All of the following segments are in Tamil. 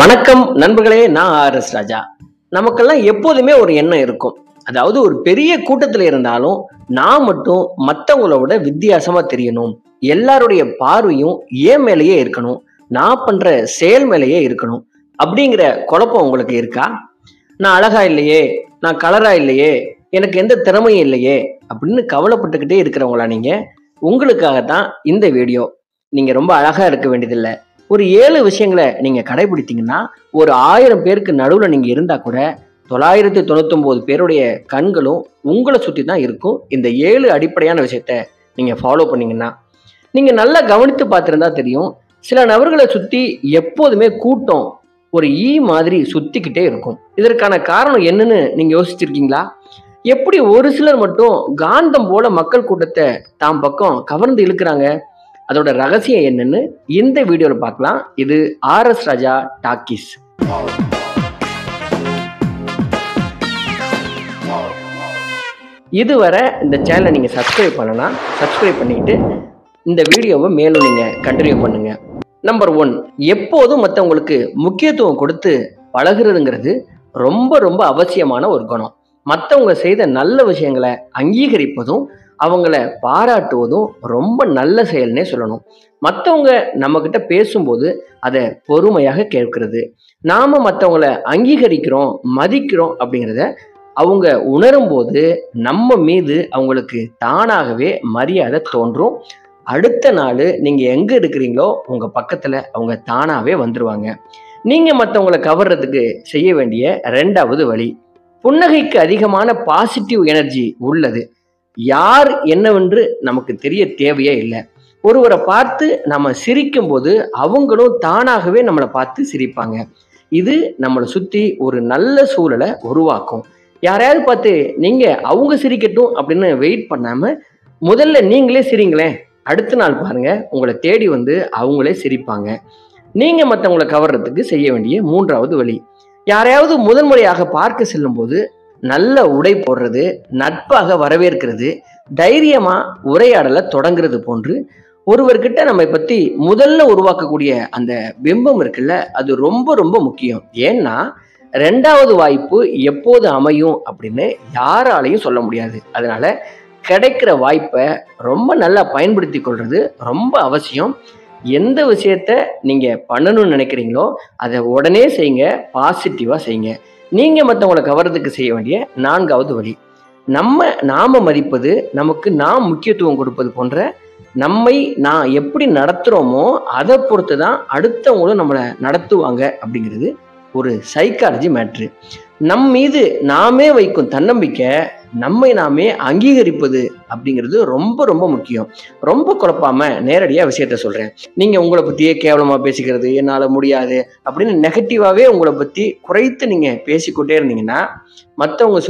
வணக்கம் நண்பர்களே, நான் RS ராஜா. நமக்கெல்லாம் எப்போதுமே ஒரு எண்ணம் இருக்கும். அதாவது ஒரு பெரிய கூட்டத்துல இருந்தாலும் நான் மட்டும் மத்தவங்களோட வித்தியாசமா தெரியணும், எல்லாருடைய பார்வையும் என் மேலேயே இருக்கணும், நான் பண்ற செயல் மேலேயே இருக்கணும் அப்படிங்கிற குழப்பம் உங்களுக்கு இருக்கா? நான் அழகா இல்லையே, நான் கலரா இல்லையே, எனக்கு எந்த திறமையும் இல்லையே அப்படின்னு கவலைப்பட்டுக்கிட்டே இருக்கிறவங்களா நீங்க? உங்களுக்காக தான் இந்த வீடியோ. நீங்க ரொம்ப அழகா இருக்க வேண்டியதில்லை. ஒரு 7 விஷயங்களை நீங்க கடைபிடித்தீங்கன்னா, ஒரு 1000 பேருக்கு நடுவுல நீங்க இருந்தா கூட 999 பேருடைய கண்களும் உங்களை சுத்தி தான் இருக்கும். இந்த 7 அடிப்படையான விஷயத்த நீங்க ஃபாலோ பண்ணீங்கன்னா, நீங்க நல்லா கவனித்து பார்த்திருந்தா தெரியும். சில நபர்களை சுத்தி எப்போதுமே கூட்டம் ஒரு மாதிரி சுத்திக்கிட்டே இருக்கும். இதற்கான காரணம் என்னன்னு நீங்க யோசிச்சிருக்கீங்களா? எப்படி ஒரு சிலர் மட்டும் காந்தம் போல மக்கள் கூட்டத்தை தாம் பக்கம் கவர்ந்து இழுக்கிறாங்க? அதோட ரகசியம் என்னன்னு இந்த வீடியோல பார்க்கலாம். இது RS ராஜா டாக்கீஸ். இதுவரை இந்த சேனலை நீங்க சப்ஸ்கிரைப் பண்ணனா சப்ஸ்கிரைப் பண்ணிட்டு இந்த வீடியோவை மேலும் நீங்க கண்டினியூ பண்ணுங்க. நம்பர் 1, எப்போதும் மற்றவங்களுக்கு முக்கியத்துவம் கொடுத்து பழகுறதுங்கிறது ரொம்ப ரொம்ப அவசியமான ஒரு குணம். மற்றவங்க செய்த நல்ல விஷயங்களை அங்கீகரிப்பதும் அவங்கள பாராட்டுவதும் ரொம்ப நல்ல செயல்னே சொல்லணும். மற்றவங்க நம்ம கிட்ட பேசும்போது அதை பொறுமையாக கேட்கிறது, நாம மற்றவங்கள அங்கீகரிக்கிறோம் மதிக்கிறோம் அப்படிங்கிறத அவங்க உணரும் போது நம்ம மீது அவங்களுக்கு தானாகவே மரியாதை தோன்றும். அடுத்த நாள் நீங்க எங்க இருக்கிறீங்களோ உங்க பக்கத்துல அவங்க தானாவே வந்துருவாங்க. நீங்க மற்றவங்களை கவர்றதுக்கு செய்ய வேண்டிய 2வது வழி, புன்னகைக்கு அதிகமான பாசிட்டிவ் எனர்ஜி உள்ளது. யார் என்னவென்று நமக்கு தெரிய தேவையே இல்லை. ஒருவரை பார்த்து நம்ம சிரிக்கும் போது அவங்களும் தானாகவே நம்மளை பார்த்து சிரிப்பாங்க. இது நம்மளை சுத்தி ஒரு நல்ல சூழலை உருவாக்கும். யாரையாவது பார்த்து நீங்க அவங்க சிரிக்கட்டும் அப்படின்னு வெயிட் பண்ணாம முதல்ல நீங்களே சிரிங்களேன். அடுத்த நாள் பாருங்க, உங்களை தேடி வந்து அவங்களே சிரிப்பாங்க. நீங்க மற்றவங்களை கவர்றதுக்கு செய்ய வேண்டிய 3வது வழி, யாரையாவது முதன்முறையாக பார்க்க செல்லும் போது நல்ல உடை போடுறது, நட்பாக வரவேற்கிறது, தைரியமா உரையாடலை தொடங்குறது போன்று ஒருவர்கிட்ட நம்ம பத்தி முதல்ல உருவாக்கக்கூடிய அந்த பிம்பம் இருக்குல்ல, அது ரொம்ப ரொம்ப முக்கியம். ஏன்னா 2வது வாய்ப்பு எப்போது அமையும் அப்படின்னு யாராலையும் சொல்ல முடியாது. அதனால கிடைக்கிற வாய்ப்பை ரொம்ப நல்லா பயன்படுத்தி கொள்றது ரொம்ப அவசியம். எந்த விஷயத்த நீங்க பண்ணணும்னு நினைக்கிறீங்களோ அதை உடனே செய்யுங்க, பாசிட்டிவா செய்யுங்க. நீங்க மற்றவங்களை கவர்றதுக்கு செய்ய வேண்டிய 4வது வழி, நாம மதிப்பது, நமக்கு நாம் முக்கியத்துவம் கொடுப்பது போன்ற நம்மை நான் எப்படி நடத்துறோமோ அதை பொறுத்து தான் அடுத்தவங்களும் நம்மளை நடத்துவாங்க அப்படிங்கிறது ஒரு சைக்காலஜி மேட்ரு. நம் மீது நாமே வைக்கும் தன்னம்பிக்கை, நம்மை நாமே அங்கீகரிப்பது அப்படிங்கிறது ரொம்ப ரொம்ப முக்கியம். ரொம்ப குழப்பாம நேரடியாக விஷயத்த சொல்றேன். நீங்க உங்களை பத்தியே கேவலமா பேசிக்கிறது, என்னால முடியாது அப்படின்னு நெகட்டிவாவே உங்களை பத்தி குறைத்து நீங்க பேசிக்கொண்டே இருந்தீங்கன்னா உங்களை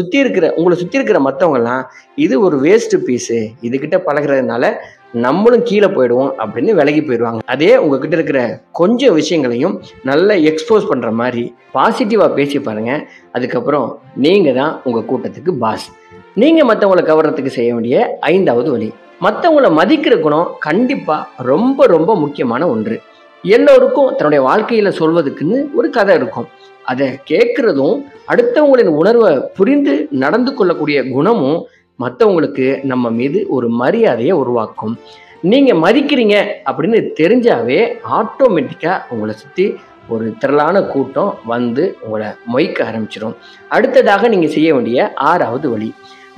சுத்தி இருக்கிற மற்றவங்கலாம் இது ஒரு வேஸ்ட் பீஸு, இதுகிட்ட பழகிறதுனால நம்மளும் கீழே போயிடுவோம் அப்படின்னு விலகி போயிடுவாங்க. அதே உங்ககிட்ட இருக்கிற கொஞ்சம் விஷயங்களையும் நல்லா எக்ஸ்போஸ் பண்ற மாதிரி பாசிட்டிவா பேசி பாருங்க. அதுக்கப்புறம் நீங்க தான் உங்க கூட்டத்துக்கு பாஸ். நீங்க மற்றவங்களை கவர்றதுக்கு செய்ய வேண்டிய 5வது வழி, மற்றவங்களை மதிக்கிற குணம் கண்டிப்பா ரொம்ப ரொம்ப முக்கியமான ஒன்று. எல்லோருக்கும் தன்னுடைய வாழ்க்கையில சொல்வதுக்குன்னு ஒரு கதை இருக்கும். அதை கேட்கறதும் அடுத்தவங்களின் உணர்வை புரிந்து நடந்து கொள்ளக்கூடிய குணமும் மற்றவங்களுக்கு நம்ம மீது ஒரு மரியாதையை உருவாக்கும். நீங்க மதிக்கிறீங்க அப்படின்னு தெரிஞ்சாவே ஆட்டோமேட்டிக்கா உங்களை சுத்தி ஒரு திரளான கூட்டம் வந்து உங்களை மொய்க்க ஆரம்பிச்சிடும். அடுத்ததாக நீங்க செய்ய வேண்டிய 6வது வழி,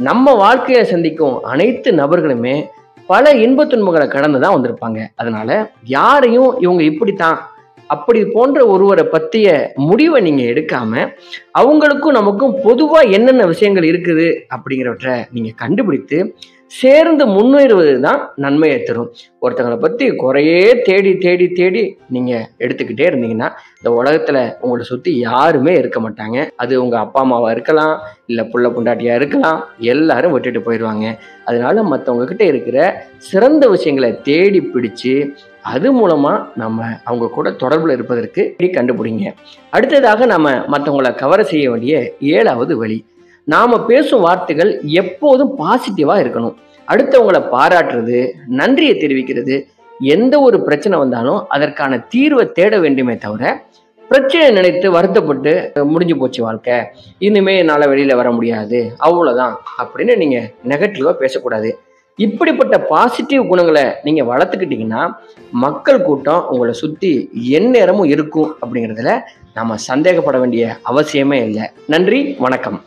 நம்ம வாழ்க்கையை சந்திக்கும் அனைத்து நபர்களுமே பல இன்ப துன்பங்களை கடந்துதான் வந்திருப்பாங்க. அதனால யாரையும் இவங்க இப்படித்தான் அப்படி போன்ற ஒருவரை பற்றிய முடிவை நீங்க எடுக்காம அவங்களுக்கும் நமக்கும் பொதுவா என்னென்ன விஷயங்கள் இருக்குது அப்படிங்கிறவற்றை நீங்க கண்டுபிடித்து சேர்ந்து முன்னேறுவது தான் நன்மையை தரும். ஒருத்தங்களை பத்தி குறையே தேடி தேடி தேடி நீங்க எடுத்துக்கிட்டே இருந்தீங்கன்னா இந்த உலகத்துல உங்களை சுத்தி யாருமே இருக்க மாட்டாங்க. அது உங்க அப்பா அம்மாவா இருக்கலாம், இல்ல புள்ள பொண்டாட்டியா இருக்கலாம், எல்லாரும் விட்டுட்டு போயிடுவாங்க. அதனால மற்றவங்க கிட்ட இருக்கிற சிறந்த விஷயங்களை தேடி பிடிச்சு அது மூலமா நம்ம அவங்க கூட தொடர்புல இருப்பதற்கு கண்டுபிடிங்க. அடுத்ததாக நம்ம மற்றவங்களை கவர செய்ய வேண்டிய 7வது வழி, நாம பேசும் வார்த்தைகள் எப்போதும் பாசிட்டிவா இருக்கணும். அடுத்தவங்களை பாராட்டுறது, நன்றியை தெரிவிக்கிறது, எந்த ஒரு பிரச்சனை வந்தாலும் அதற்கான தீர்வை தேட வேண்டுமே தவிர பிரச்சனை நினைத்து வருத்தப்பட்டு முடிஞ்சு போச்சு வாழ்க்கை, இனிமே என்னால் வெளியில வர முடியாது, அவ்வளோதான் அப்படின்னு நீங்க நெகட்டிவா பேசக்கூடாது. இப்படிப்பட்ட பாசிட்டிவ் குணங்களை நீங்க வளர்த்துக்கிட்டீங்கன்னா மக்கள் கூட்டம் உங்களை சுத்தி எந்நேரமும் இருக்கும் அப்படிங்கிறதுல நம்ம சந்தேகப்பட வேண்டிய அவசியமே இல்லை. நன்றி, வணக்கம்.